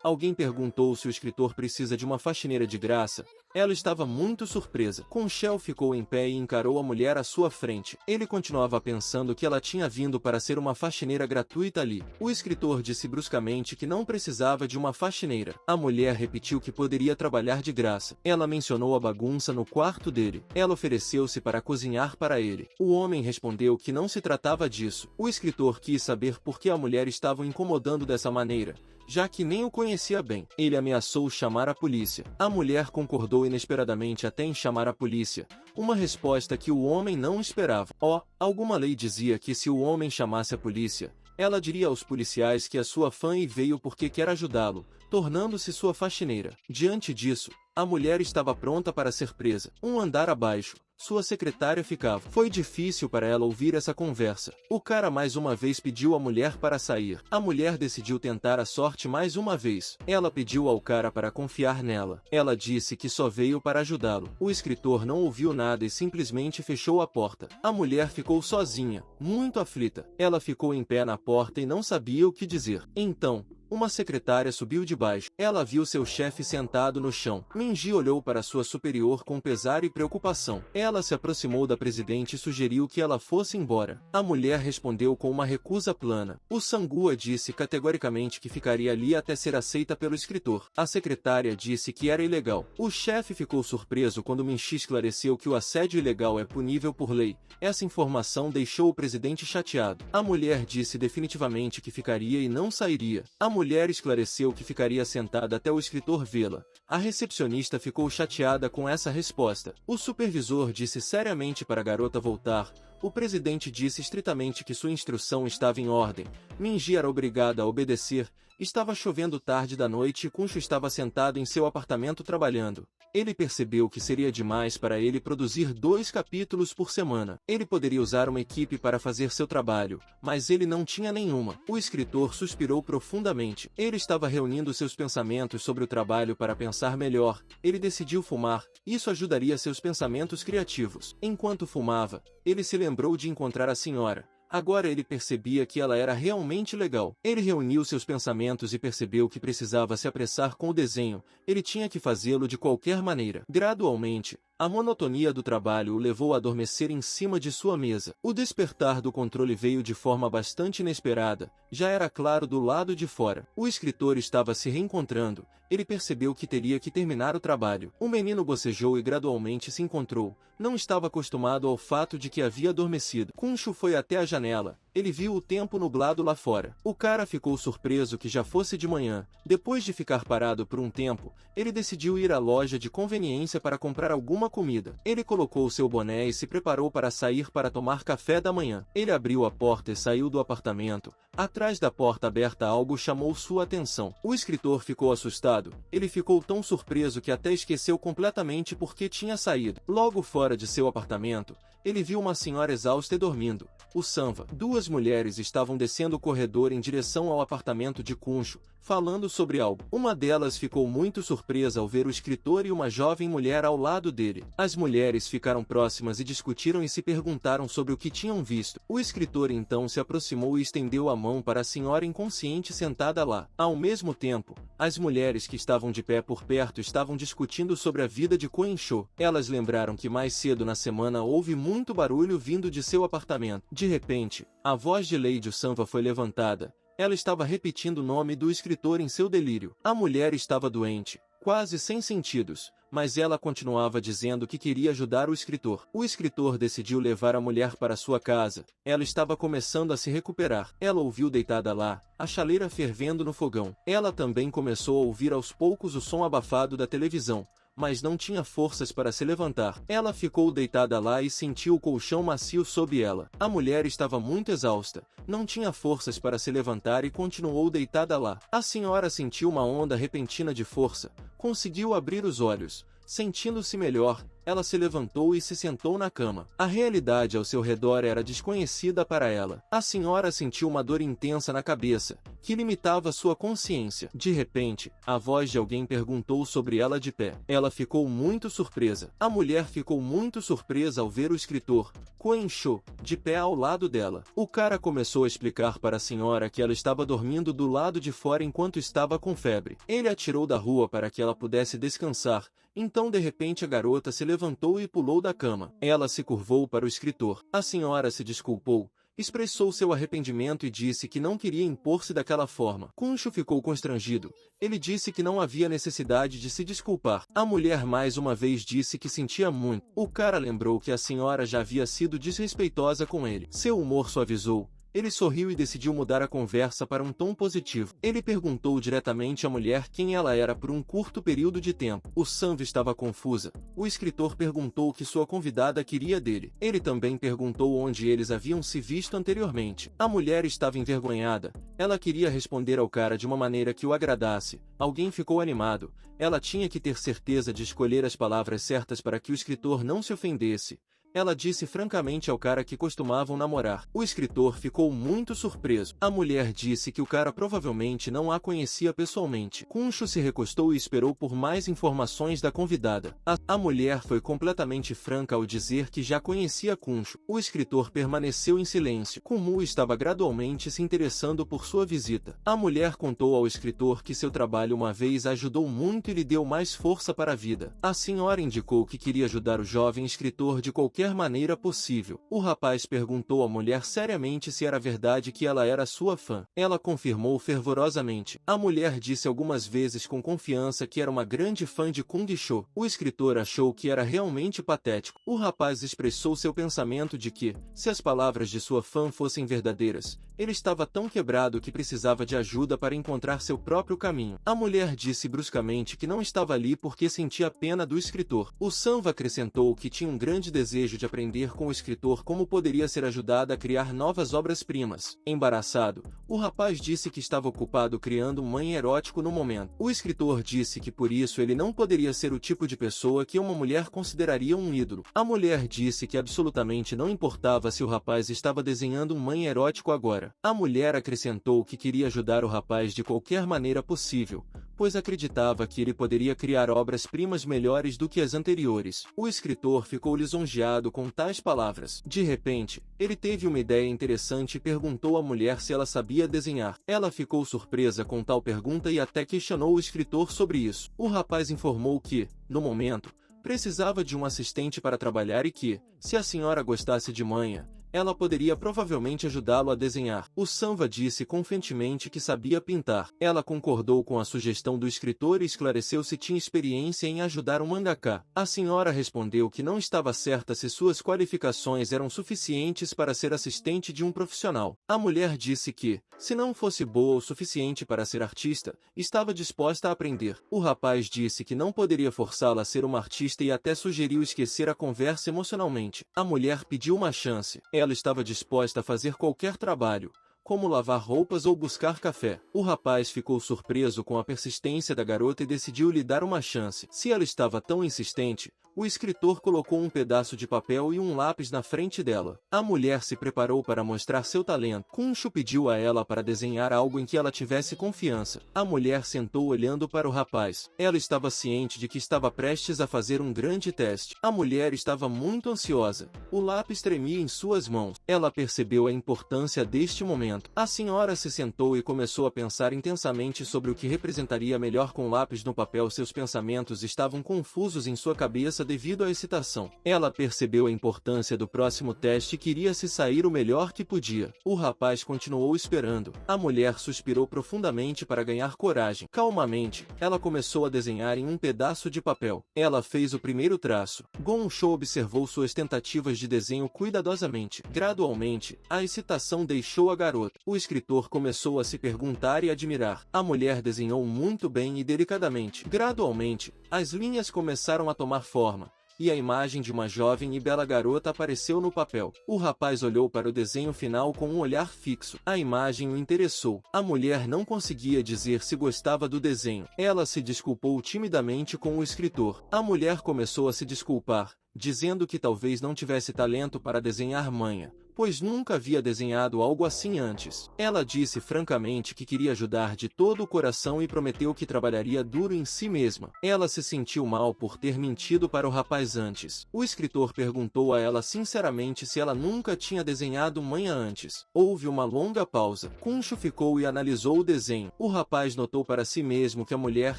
Alguém perguntou se o escritor precisa de uma faxineira de graça. Ela estava muito surpresa. Conchel ficou em pé e encarou a mulher à sua frente. Ele continuava pensando que ela tinha vindo para ser uma faxineira gratuita ali. O escritor disse bruscamente que não precisava de uma faxineira. A mulher repetiu que poderia trabalhar de graça. Ela mencionou a bagunça no quarto dele. Ela ofereceu-se para cozinhar para ele. O homem respondeu que não se tratava disso. O escritor quis saber por que a mulher estava o incomodando dessa maneira, já que nem o conhecia bem. Ele ameaçou chamar a polícia. A mulher concordou inesperadamente até em chamar a polícia, uma resposta que o homem não esperava. Alguma lei dizia que se o homem chamasse a polícia, ela diria aos policiais que a sua fã veio porque quer ajudá-lo, tornando-se sua faxineira. Diante disso, a mulher estava pronta para ser presa. Um andar abaixo, sua secretária ficava. Foi difícil para ela ouvir essa conversa. O cara mais uma vez pediu à mulher para sair. A mulher decidiu tentar a sorte mais uma vez. Ela pediu ao cara para confiar nela. Ela disse que só veio para ajudá-lo. O escritor não ouviu nada e simplesmente fechou a porta. A mulher ficou sozinha, muito aflita. Ela ficou em pé na porta e não sabia o que dizer. Então, uma secretária subiu de baixo. Ela viu seu chefe sentado no chão. Minji olhou para sua superior com pesar e preocupação. Ela se aproximou da presidente e sugeriu que ela fosse embora. A mulher respondeu com uma recusa plana. O Sangua disse categoricamente que ficaria ali até ser aceita pelo escritor. A secretária disse que era ilegal. O chefe ficou surpreso quando Minji esclareceu que o assédio ilegal é punível por lei. Essa informação deixou o presidente chateado. A mulher disse definitivamente que ficaria e não sairia. A mulher esclareceu que ficaria sentada até o escritor vê-la. A recepcionista ficou chateada com essa resposta. O supervisor disse seriamente para a garota voltar. O presidente disse estritamente que sua instrução estava em ordem. Minji era obrigada a obedecer. Estava chovendo tarde da noite e Kunshu estava sentado em seu apartamento trabalhando. Ele percebeu que seria demais para ele produzir 2 capítulos por semana. Ele poderia usar uma equipe para fazer seu trabalho, mas ele não tinha nenhuma. O escritor suspirou profundamente. Ele estava reunindo seus pensamentos sobre o trabalho para pensar melhor. Ele decidiu fumar. Isso ajudaria seus pensamentos criativos. Enquanto fumava, ele se lembrou de encontrar a senhora. Agora ele percebia que ela era realmente legal. Ele reuniu seus pensamentos e percebeu que precisava se apressar com o desenho. Ele tinha que fazê-lo de qualquer maneira. Gradualmente, a monotonia do trabalho o levou a adormecer em cima de sua mesa. O despertar do controle veio de forma bastante inesperada. Já era claro do lado de fora. O escritor estava se reencontrando. Ele percebeu que teria que terminar o trabalho. O menino bocejou e gradualmente se encontrou. Não estava acostumado ao fato de que havia adormecido. Kunshu foi até a janela. Ele viu o tempo nublado lá fora. O cara ficou surpreso que já fosse de manhã. Depois de ficar parado por um tempo, ele decidiu ir à loja de conveniência para comprar alguma comida. Ele colocou seu boné e se preparou para sair para tomar café da manhã. Ele abriu a porta e saiu do apartamento. Atrás da porta aberta algo chamou sua atenção. O escritor ficou assustado. Ele ficou tão surpreso que até esqueceu completamente por que tinha saído. Logo fora de seu apartamento, ele viu uma senhora exausta e dormindo. O Sanva. 2 mulheres estavam descendo o corredor em direção ao apartamento de Kunshu, falando sobre algo. Uma delas ficou muito surpresa ao ver o escritor e uma jovem mulher ao lado dele. As mulheres ficaram próximas e discutiram e se perguntaram sobre o que tinham visto. O escritor então se aproximou e estendeu a mão para a senhora inconsciente sentada lá. Ao mesmo tempo, as mulheres que estavam de pé por perto estavam discutindo sobre a vida de Koensho. Elas lembraram que mais cedo na semana houve muito barulho vindo de seu apartamento. De repente, a voz de Lady Sanva foi levantada. Ela estava repetindo o nome do escritor em seu delírio. A mulher estava doente, quase sem sentidos, mas ela continuava dizendo que queria ajudar o escritor. O escritor decidiu levar a mulher para sua casa. Ela estava começando a se recuperar. Ela ouviu deitada lá, a chaleira fervendo no fogão. Ela também começou a ouvir aos poucos o som abafado da televisão, mas não tinha forças para se levantar. Ela ficou deitada lá e sentiu o colchão macio sob ela. A mulher estava muito exausta, não tinha forças para se levantar e continuou deitada lá. A senhora sentiu uma onda repentina de força, conseguiu abrir os olhos. Sentindo-se melhor, Ela se levantou e se sentou na cama. A realidade ao seu redor era desconhecida para ela. A senhora sentiu uma dor intensa na cabeça, que limitava sua consciência. De repente, a voz de alguém perguntou sobre ela de pé. Ela ficou muito surpresa. A mulher ficou muito surpresa ao ver o escritor, Quang Shou, de pé ao lado dela. O cara começou a explicar para a senhora que ela estava dormindo do lado de fora enquanto estava com febre. Ele a tirou da rua para que ela pudesse descansar. Então de repente a garota se levantou e pulou da cama. Ela se curvou para o escritor. A senhora se desculpou, expressou seu arrependimento e disse que não queria impor-se daquela forma. Khonshu ficou constrangido. Ele disse que não havia necessidade de se desculpar. A mulher mais uma vez disse que sentia muito. O cara lembrou que a senhora já havia sido desrespeitosa com ele. Seu humor suavizou. Ele sorriu e decidiu mudar a conversa para um tom positivo. Ele perguntou diretamente à mulher quem ela era por um curto período de tempo. O Sanvi estava confusa. O escritor perguntou o que sua convidada queria dele. Ele também perguntou onde eles haviam se visto anteriormente. A mulher estava envergonhada. Ela queria responder ao cara de uma maneira que o agradasse. Alguém ficou animado. Ela tinha que ter certeza de escolher as palavras certas para que o escritor não se ofendesse. Ela disse francamente ao cara que costumavam namorar. O escritor ficou muito surpreso. A mulher disse que o cara provavelmente não a conhecia pessoalmente. Khonshu se recostou e esperou por mais informações da convidada. A mulher foi completamente franca ao dizer que já conhecia Khonshu. O escritor permaneceu em silêncio. Kumu estava gradualmente se interessando por sua visita. A mulher contou ao escritor que seu trabalho uma vez ajudou muito e lhe deu mais força para a vida. A senhora indicou que queria ajudar o jovem escritor de qualquer maneira possível. O rapaz perguntou à mulher seriamente se era verdade que ela era sua fã. Ela confirmou fervorosamente. A mulher disse algumas vezes com confiança que era uma grande fã de Kung Shou. O escritor achou que era realmente patético. O rapaz expressou seu pensamento de que, se as palavras de sua fã fossem verdadeiras, ele estava tão quebrado que precisava de ajuda para encontrar seu próprio caminho. A mulher disse bruscamente que não estava ali porque sentia pena do escritor. O Sanva acrescentou que tinha um grande desejo de aprender com o escritor como poderia ser ajudada a criar novas obras-primas. Embaraçado, o rapaz disse que estava ocupado criando um mãe erótico no momento. O escritor disse que por isso ele não poderia ser o tipo de pessoa que uma mulher consideraria um ídolo. A mulher disse que absolutamente não importava se o rapaz estava desenhando um mãe erótico agora. A mulher acrescentou que queria ajudar o rapaz de qualquer maneira possível, pois acreditava que ele poderia criar obras-primas melhores do que as anteriores. O escritor ficou lisonjeado com tais palavras. De repente, ele teve uma ideia interessante e perguntou à mulher se ela sabia desenhar. Ela ficou surpresa com tal pergunta e até questionou o escritor sobre isso. O rapaz informou que, no momento, precisava de um assistente para trabalhar e que, se a senhora gostasse de manha, ela poderia provavelmente ajudá-lo a desenhar. O Sanva disse confiantemente que sabia pintar. Ela concordou com a sugestão do escritor e esclareceu se tinha experiência em ajudar um mangaka. A senhora respondeu que não estava certa se suas qualificações eram suficientes para ser assistente de um profissional. A mulher disse que, se não fosse boa o suficiente para ser artista, estava disposta a aprender. O rapaz disse que não poderia forçá-la a ser uma artista e até sugeriu esquecer a conversa emocionalmente. A mulher pediu uma chance. Ela estava disposta a fazer qualquer trabalho, como lavar roupas ou buscar café. O rapaz ficou surpreso com a persistência da garota e decidiu lhe dar uma chance. Se ela estava tão insistente, o escritor colocou um pedaço de papel e um lápis na frente dela. A mulher se preparou para mostrar seu talento. Khonshu pediu a ela para desenhar algo em que ela tivesse confiança. A mulher sentou olhando para o rapaz. Ela estava ciente de que estava prestes a fazer um grande teste. A mulher estava muito ansiosa. O lápis tremia em suas mãos. Ela percebeu a importância deste momento. A senhora se sentou e começou a pensar intensamente sobre o que representaria melhor com o lápis no papel. Seus pensamentos estavam confusos em sua cabeça devido à excitação. Ela percebeu a importância do próximo teste e queria se sair o melhor que podia. O rapaz continuou esperando. A mulher suspirou profundamente para ganhar coragem. Calmamente, ela começou a desenhar em um pedaço de papel. Ela fez o primeiro traço. Khonshu observou suas tentativas de desenho cuidadosamente. Gradualmente, a excitação deixou a garota. O escritor começou a se perguntar e admirar. A mulher desenhou muito bem e delicadamente. Gradualmente, as linhas começaram a tomar forma, e a imagem de uma jovem e bela garota apareceu no papel. O rapaz olhou para o desenho final com um olhar fixo. A imagem o interessou. A mulher não conseguia dizer se gostava do desenho. Ela se desculpou timidamente com o escritor. A mulher começou a se desculpar, dizendo que talvez não tivesse talento para desenhar manha, pois nunca havia desenhado algo assim antes. Ela disse francamente que queria ajudar de todo o coração e prometeu que trabalharia duro em si mesma. Ela se sentiu mal por ter mentido para o rapaz antes. O escritor perguntou a ela sinceramente se ela nunca tinha desenhado manha antes. Houve uma longa pausa. Kunshu ficou e analisou o desenho. O rapaz notou para si mesmo que a mulher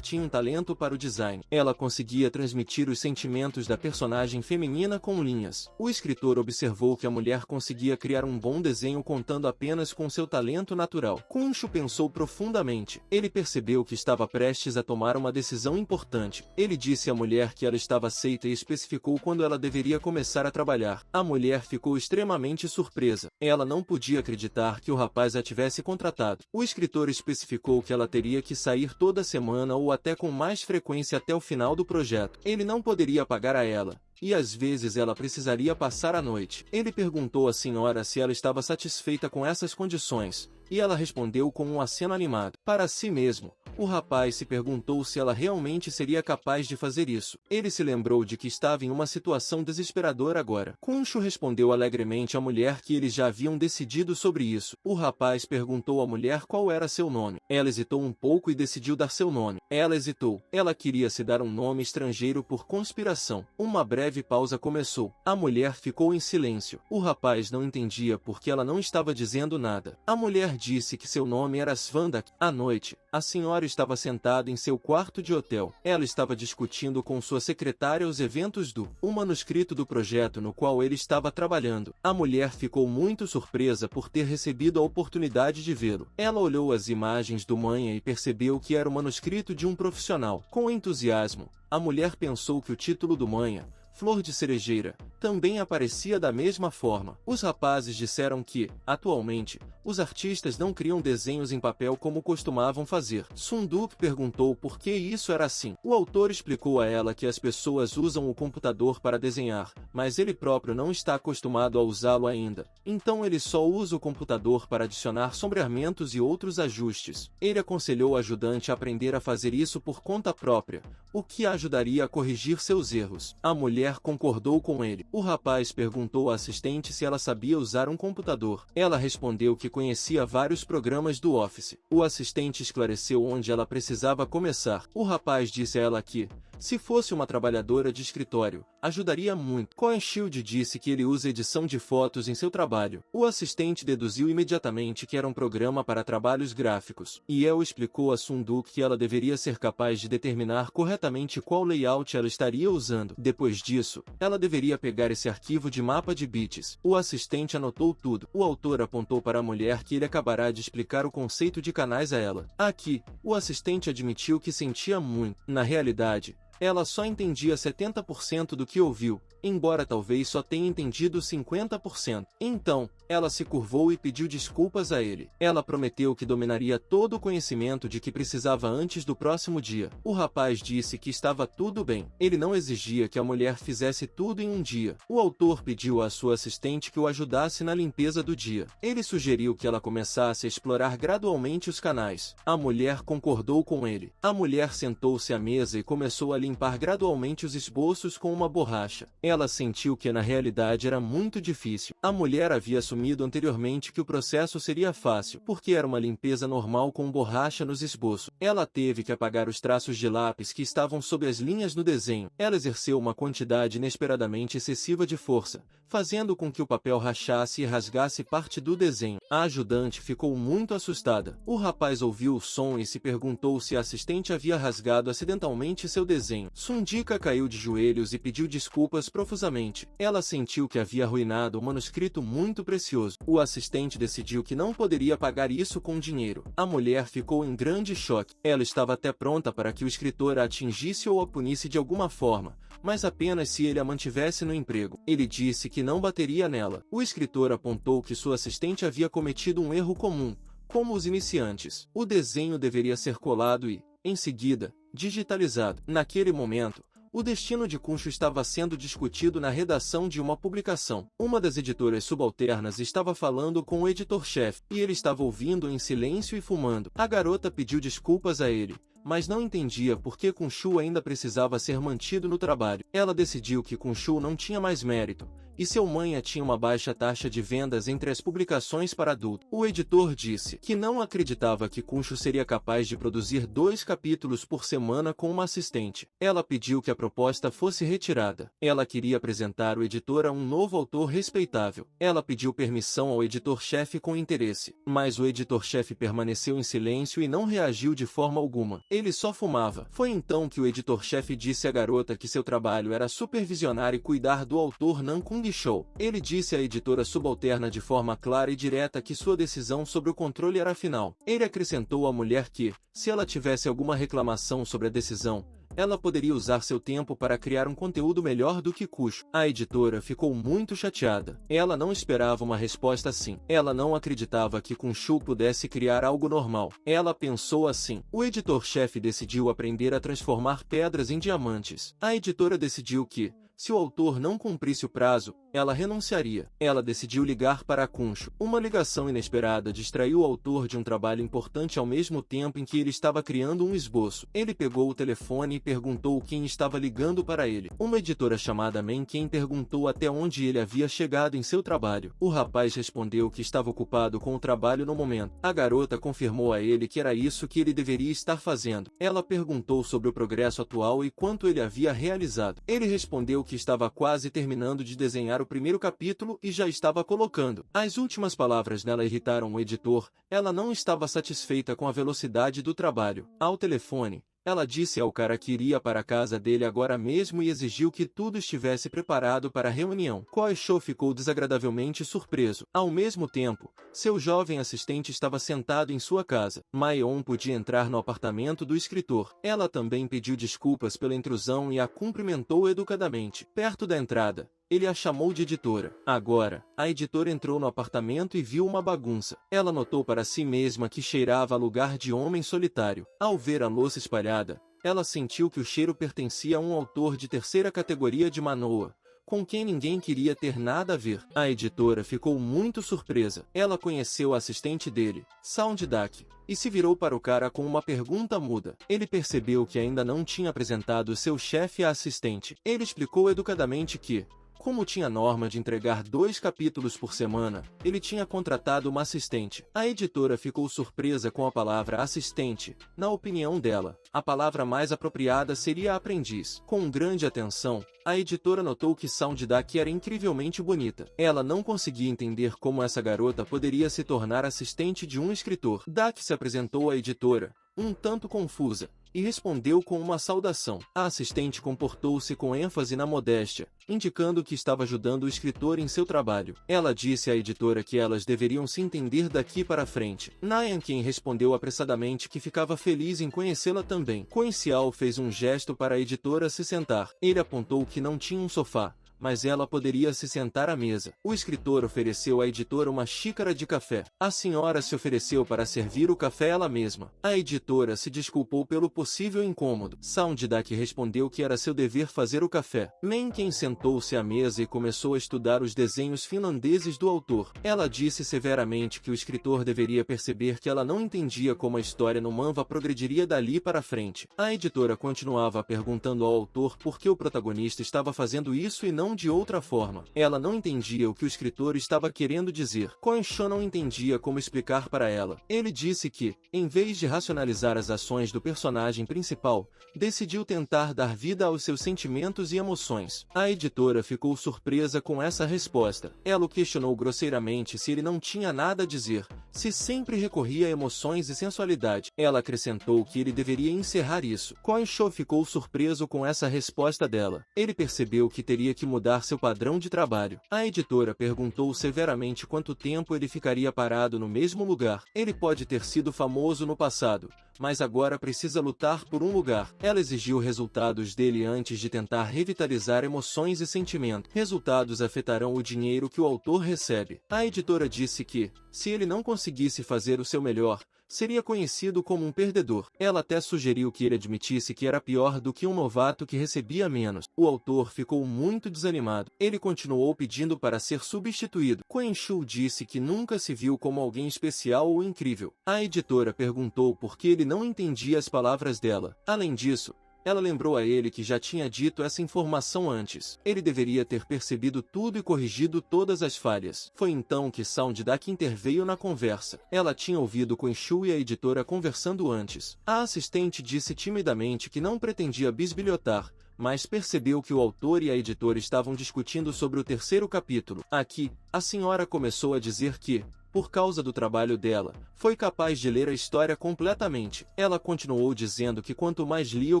tinha um talento para o design. Ela conseguia transmitir os sentimentos da personagem feminina com linhas. O escritor observou que a mulher conseguia criar um bom desenho contando apenas com seu talento natural. Kunshu pensou profundamente. Ele percebeu que estava prestes a tomar uma decisão importante. Ele disse à mulher que ela estava aceita e especificou quando ela deveria começar a trabalhar. A mulher ficou extremamente surpresa. Ela não podia acreditar que o rapaz a tivesse contratado. O escritor especificou que ela teria que sair toda semana ou até com mais frequência até o final do projeto. Ele não poderia pagar a ela, e às vezes ela precisaria passar a noite. Ele perguntou à senhora se ela estava satisfeita com essas condições, e ela respondeu com um aceno animado. Para si mesmo, o rapaz se perguntou se ela realmente seria capaz de fazer isso. Ele se lembrou de que estava em uma situação desesperadora agora. Kunshu respondeu alegremente à mulher que eles já haviam decidido sobre isso. O rapaz perguntou à mulher qual era seu nome. Ela hesitou um pouco e decidiu dar seu nome. Ela hesitou. Ela queria se dar um nome estrangeiro por conspiração. Uma breve pausa começou. A mulher ficou em silêncio. O rapaz não entendia porque ela não estava dizendo nada. A mulher disse que seu nome era Svandak. À noite, a senhora estava sentada em seu quarto de hotel. Ela estava discutindo com sua secretária os eventos do manuscrito do projeto no qual ele estava trabalhando. A mulher ficou muito surpresa por ter recebido a oportunidade de vê-lo. Ela olhou as imagens do manha e percebeu que era o manuscrito de um profissional. Com entusiasmo, a mulher pensou que o título do manha, Flor de Cerejeira, também aparecia da mesma forma. Os rapazes disseram que, atualmente, os artistas não criam desenhos em papel como costumavam fazer. Sunduk perguntou por que isso era assim. O autor explicou a ela que as pessoas usam o computador para desenhar, mas ele próprio não está acostumado a usá-lo ainda. Então ele só usa o computador para adicionar sombreamentos e outros ajustes. Ele aconselhou o ajudante a aprender a fazer isso por conta própria, o que a ajudaria a corrigir seus erros. A mulher concordou com ele. O rapaz perguntou à assistente se ela sabia usar um computador. Ela respondeu que conhecia vários programas do Office. O assistente esclareceu onde ela precisava começar. O rapaz disse a ela que, se fosse uma trabalhadora de escritório, ajudaria muito. CoinShield disse que ele usa edição de fotos em seu trabalho. O assistente deduziu imediatamente que era um programa para trabalhos gráficos. E El explicou a Sunduk que ela deveria ser capaz de determinar corretamente qual layout ela estaria usando. Depois disso, ela deveria pegar esse arquivo de mapa de bits. O assistente anotou tudo. O autor apontou para a mulher que ele acabará de explicar o conceito de canais a ela. Aqui, o assistente admitiu que sentia muito. Na realidade, ela só entendia 70% do que ouviu, embora talvez só tenha entendido 50%. Então, ela se curvou e pediu desculpas a ele. Ela prometeu que dominaria todo o conhecimento de que precisava antes do próximo dia. O rapaz disse que estava tudo bem. Ele não exigia que a mulher fizesse tudo em um dia. O autor pediu à sua assistente que o ajudasse na limpeza do dia. Ele sugeriu que ela começasse a explorar gradualmente os canais. A mulher concordou com ele. A mulher sentou-se à mesa e começou a limpar gradualmente os esboços com uma borracha. Ela sentiu que na realidade era muito difícil. A mulher havia assumido anteriormente que o processo seria fácil, porque era uma limpeza normal com borracha nos esboços. Ela teve que apagar os traços de lápis que estavam sob as linhas no desenho. Ela exerceu uma quantidade inesperadamente excessiva de força, fazendo com que o papel rachasse e rasgasse parte do desenho. A ajudante ficou muito assustada. O rapaz ouviu o som e se perguntou se a assistente havia rasgado acidentalmente seu desenho. Sundika caiu de joelhos e pediu desculpas profusamente. Ela sentiu que havia arruinado um manuscrito muito precioso. O assistente decidiu que não poderia pagar isso com dinheiro. A mulher ficou em grande choque. Ela estava até pronta para que o escritor a atingisse ou a punisse de alguma forma, mas apenas se ele a mantivesse no emprego. Ele disse que não bateria nela. O escritor apontou que sua assistente havia cometido um erro comum, como os iniciantes. O desenho deveria ser colado e, em seguida, digitalizado. Naquele momento, O destino de Kunshu estava sendo discutido na redação de uma publicação. Uma das editoras subalternas estava falando com o editor-chefe, e ele estava ouvindo em silêncio e fumando. A garota pediu desculpas a ele, mas não entendia por que Kunshu ainda precisava ser mantido no trabalho. Ela decidiu que Kunshu não tinha mais mérito, e seu manha tinha uma baixa taxa de vendas entre as publicações para adulto. O editor disse que não acreditava que Kunshu seria capaz de produzir 2 capítulos por semana com uma assistente. Ela pediu que a proposta fosse retirada. Ela queria apresentar o editor a um novo autor respeitável. Ela pediu permissão ao editor-chefe com interesse, mas o editor-chefe permaneceu em silêncio e não reagiu de forma alguma. Ele só fumava. Foi então que o editor-chefe disse à garota que seu trabalho era supervisionar e cuidar do autor Nan Kung Show. Ele disse à editora subalterna de forma clara e direta que sua decisão sobre o controle era final. Ele acrescentou à mulher que, se ela tivesse alguma reclamação sobre a decisão, ela poderia usar seu tempo para criar um conteúdo melhor do que Kunshu. A editora ficou muito chateada. Ela não esperava uma resposta assim. Ela não acreditava que Kunshu pudesse criar algo normal. Ela pensou assim: o editor-chefe decidiu aprender a transformar pedras em diamantes. A editora decidiu que, se o autor não cumprisse o prazo, ela renunciaria. Ela decidiu ligar para Kunshu. Uma ligação inesperada distraiu o autor de um trabalho importante ao mesmo tempo em que ele estava criando um esboço. Ele pegou o telefone e perguntou quem estava ligando para ele. Uma editora chamada Menken perguntou até onde ele havia chegado em seu trabalho. O rapaz respondeu que estava ocupado com o trabalho no momento. A garota confirmou a ele que era isso que ele deveria estar fazendo. Ela perguntou sobre o progresso atual e quanto ele havia realizado. Ele respondeu que estava quase terminando de desenhar o primeiro capítulo e já estava colocando. As últimas palavras nela irritaram o editor. Ela não estava satisfeita com a velocidade do trabalho. Ao telefone, ela disse ao cara que iria para a casa dele agora mesmo e exigiu que tudo estivesse preparado para a reunião. Koisho ficou desagradavelmente surpreso. Ao mesmo tempo, seu jovem assistente estava sentado em sua casa. Maeon podia entrar no apartamento do escritor. Ela também pediu desculpas pela intrusão e a cumprimentou educadamente. Perto da entrada, ele a chamou de editora. Agora, a editora entrou no apartamento e viu uma bagunça. Ela notou para si mesma que cheirava a lugar de homem solitário. Ao ver a louça espalhada, ela sentiu que o cheiro pertencia a um autor de 3ª categoria de Manoa, com quem ninguém queria ter nada a ver. A editora ficou muito surpresa. Ela conheceu o assistente dele, Sounddak, e se virou para o cara com uma pergunta muda. Ele percebeu que ainda não tinha apresentado seu chefe à assistente. Ele explicou educadamente que, como tinha norma de entregar 2 capítulos por semana, ele tinha contratado uma assistente. A editora ficou surpresa com a palavra assistente. Na opinião dela, a palavra mais apropriada seria aprendiz. Com grande atenção, a editora notou que Sounddak era incrivelmente bonita. Ela não conseguia entender como essa garota poderia se tornar assistente de um escritor. Dak se apresentou à editora, um tanto confusa, e respondeu com uma saudação. A assistente comportou-se com ênfase na modéstia, indicando que estava ajudando o escritor em seu trabalho. Ela disse à editora que elas deveriam se entender daqui para frente. Nyankin respondeu apressadamente que ficava feliz em conhecê-la também. Coincial fez um gesto para a editora se sentar. Ele apontou que não tinha um sofá, mas ela poderia se sentar à mesa. O escritor ofereceu à editora uma xícara de café. A senhora se ofereceu para servir o café ela mesma. A editora se desculpou pelo possível incômodo. Sounddak respondeu que era seu dever fazer o café. Menken sentou-se à mesa e começou a estudar os desenhos finlandeses do autor. Ela disse severamente que o escritor deveria perceber que ela não entendia como a história no manhwa progrediria dali para frente. A editora continuava perguntando ao autor por que o protagonista estava fazendo isso e não de outra forma. Ela não entendia o que o escritor estava querendo dizer. Koensho não entendia como explicar para ela. Ele disse que, em vez de racionalizar as ações do personagem principal, decidiu tentar dar vida aos seus sentimentos e emoções. A editora ficou surpresa com essa resposta. Ela o questionou grosseiramente se ele não tinha nada a dizer, se sempre recorria a emoções e sensualidade. Ela acrescentou que ele deveria encerrar isso. Koensho ficou surpreso com essa resposta dela. Ele percebeu que teria que mudar seu padrão de trabalho. A editora perguntou severamente quanto tempo ele ficaria parado no mesmo lugar. Ele pode ter sido famoso no passado, mas agora precisa lutar por um lugar. Ela exigiu resultados dele antes de tentar revitalizar emoções e sentimentos. Resultados afetarão o dinheiro que o autor recebe. A editora disse que, se ele não conseguisse fazer o seu melhor, seria conhecido como um perdedor. Ela até sugeriu que ele admitisse que era pior do que um novato que recebia menos. O autor ficou muito desanimado. Ele continuou pedindo para ser substituído. Quenshu disse que nunca se viu como alguém especial ou incrível. A editora perguntou por que ele não entendia as palavras dela. Além disso, ela lembrou a ele que já tinha dito essa informação antes. Ele deveria ter percebido tudo e corrigido todas as falhas. Foi então que Sounddak interveio na conversa. Ela tinha ouvido Quenshu e a editora conversando antes. A assistente disse timidamente que não pretendia bisbilhotar, mas percebeu que o autor e a editora estavam discutindo sobre o terceiro capítulo. Aqui, a senhora começou a dizer que, por causa do trabalho dela, foi capaz de ler a história completamente. Ela continuou dizendo que quanto mais lia o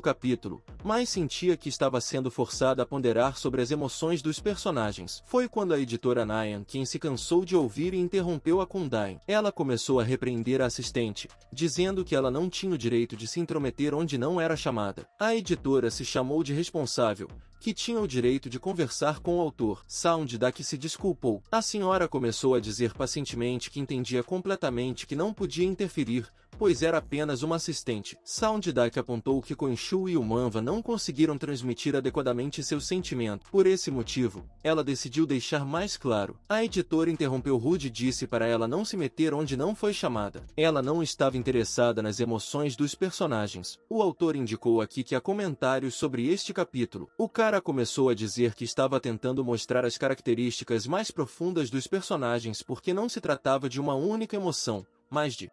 capítulo, mais sentia que estava sendo forçada a ponderar sobre as emoções dos personagens. Foi quando a editora Nyan quem se cansou de ouvir e interrompeu a Kundain. Ela começou a repreender a assistente, dizendo que ela não tinha o direito de se intrometer onde não era chamada. A editora se chamou de responsável, que tinha o direito de conversar com o autor. Sounddak se desculpou. A senhora começou a dizer pacientemente que entendia completamente que não podia interferir, pois era apenas uma assistente. Sounddak apontou que Quenshu e o Manva não conseguiram transmitir adequadamente seus sentimentos. Por esse motivo, ela decidiu deixar mais claro. A editora interrompeu rude e disse para ela não se meter onde não foi chamada. Ela não estava interessada nas emoções dos personagens. O autor indicou aqui que há comentários sobre este capítulo. O cara começou a dizer que estava tentando mostrar as características mais profundas dos personagens porque não se tratava de uma única emoção, mas de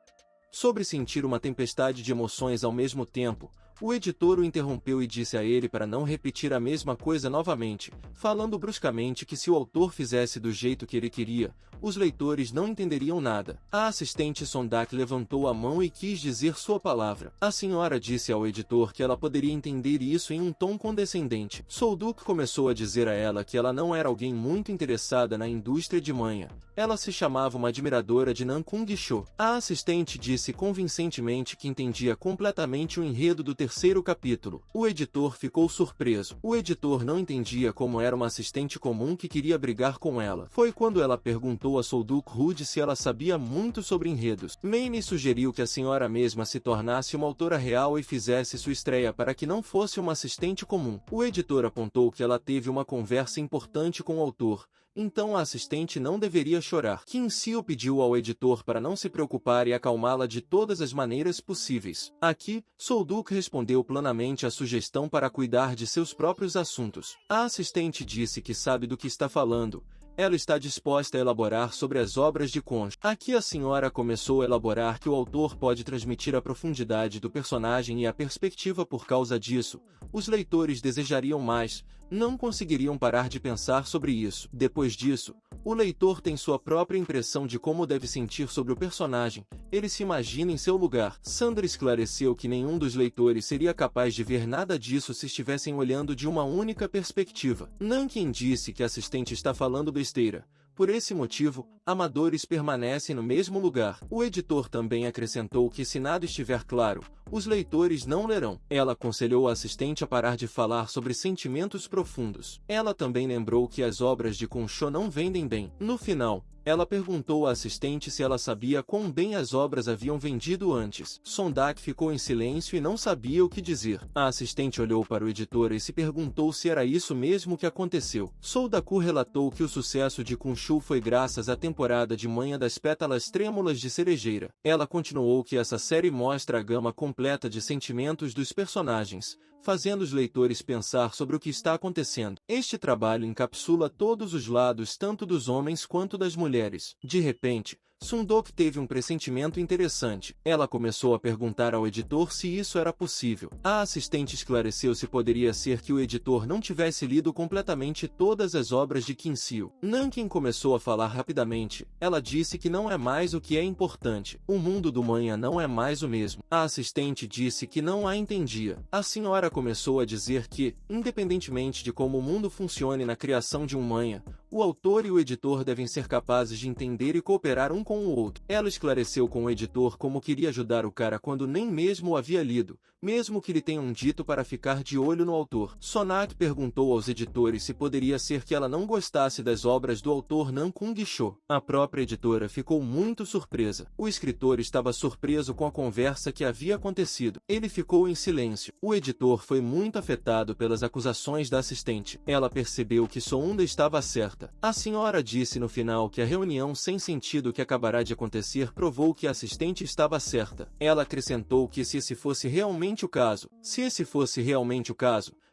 sobre sentir uma tempestade de emoções ao mesmo tempo. O editor o interrompeu e disse a ele para não repetir a mesma coisa novamente, falando bruscamente que se o autor fizesse do jeito que ele queria, os leitores não entenderiam nada. A assistente Sondak levantou a mão e quis dizer sua palavra. A senhora disse ao editor que ela poderia entender isso em um tom condescendente. Solduk começou a dizer a ela que ela não era alguém muito interessada na indústria de manha. Ela se chamava uma admiradora de Nankung Sho. A assistente disse convincentemente que entendia completamente o enredo do terceiro capítulo. O editor ficou surpreso. O editor não entendia como era uma assistente comum que queria brigar com ela. Foi quando ela perguntou a Solduk Rude se ela sabia muito sobre enredos. Maine sugeriu que a senhora mesma se tornasse uma autora real e fizesse sua estreia para que não fosse uma assistente comum. O editor apontou que ela teve uma conversa importante com o autor, então a assistente não deveria chorar. Kim Seo pediu ao editor para não se preocupar e acalmá-la de todas as maneiras possíveis. Aqui, Solduk respondeu planamente à sugestão para cuidar de seus próprios assuntos. A assistente disse que sabe do que está falando. Ela está disposta a elaborar sobre as obras de Quenshu. Aqui a senhora começou a elaborar que o autor pode transmitir a profundidade do personagem e a perspectiva por causa disso. Os leitores desejariam mais, não conseguiriam parar de pensar sobre isso. Depois disso, o leitor tem sua própria impressão de como deve sentir sobre o personagem. Ele se imagina em seu lugar. Sandra esclareceu que nenhum dos leitores seria capaz de ver nada disso se estivessem olhando de uma única perspectiva. Nankin disse que a assistente está falando besteira. Por esse motivo, amadores permanecem no mesmo lugar. O editor também acrescentou que se nada estiver claro, os leitores não lerão. Ela aconselhou a assistente a parar de falar sobre sentimentos profundos. Ela também lembrou que as obras de Quenshu não vendem bem. No final, ela perguntou à assistente se ela sabia quão bem as obras haviam vendido antes. Sondak ficou em silêncio e não sabia o que dizer. A assistente olhou para o editor e se perguntou se era isso mesmo que aconteceu. Soldaku relatou que o sucesso de Quenshu foi graças à temporada de Manha das Pétalas Trêmulas de Cerejeira. Ela continuou que essa série mostra a gama completa de sentimentos dos personagens, fazendo os leitores pensar sobre o que está acontecendo. Este trabalho encapsula todos os lados tanto dos homens quanto das mulheres. De repente, Sundok teve um pressentimento interessante. Ela começou a perguntar ao editor se isso era possível. A assistente esclareceu se poderia ser que o editor não tivesse lido completamente todas as obras de Kim Seo. Nankin começou a falar rapidamente. Ela disse que não é mais o que é importante. O mundo do manha não é mais o mesmo. A assistente disse que não a entendia. A senhora começou a dizer que, independentemente de como o mundo funcione na criação de um manha, O autor e o editor devem ser capazes de entender e cooperar um com o outro. Ela esclareceu com o editor como queria ajudar o cara quando nem mesmo o havia lido, mesmo que lhe tenham dito para ficar de olho no autor. Sonat perguntou aos editores se poderia ser que ela não gostasse das obras do autor Nam Kung-soo. A própria editora ficou muito surpresa. O escritor estava surpreso com a conversa que havia acontecido. Ele ficou em silêncio. O editor foi muito afetado pelas acusações da assistente. Ela percebeu que Sounda estava certa. A senhora disse no final que a reunião sem sentido que acabará de acontecer provou que a assistente estava certa. Ela acrescentou que se esse fosse realmente o caso,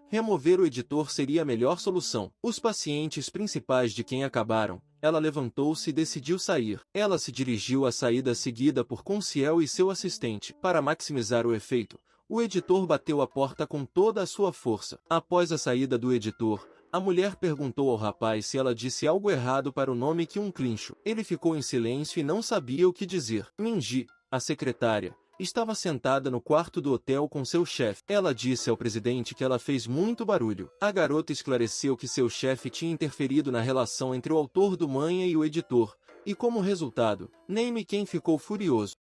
remover o editor seria a melhor solução. Os pacientes principais de quem acabaram. Ela levantou-se e decidiu sair. Ela se dirigiu à saída seguida por Conciel e seu assistente. Para maximizar o efeito, o editor bateu a porta com toda a sua força. Após a saída do editor, a mulher perguntou ao rapaz se ela disse algo errado para o nome Kyun Clincho. Ele ficou em silêncio e não sabia o que dizer. Minji, a secretária, estava sentada no quarto do hotel com seu chefe. Ela disse ao presidente que ela fez muito barulho. A garota esclareceu que seu chefe tinha interferido na relação entre o autor do manhwa e o editor, e como resultado, Name Ken ficou furioso.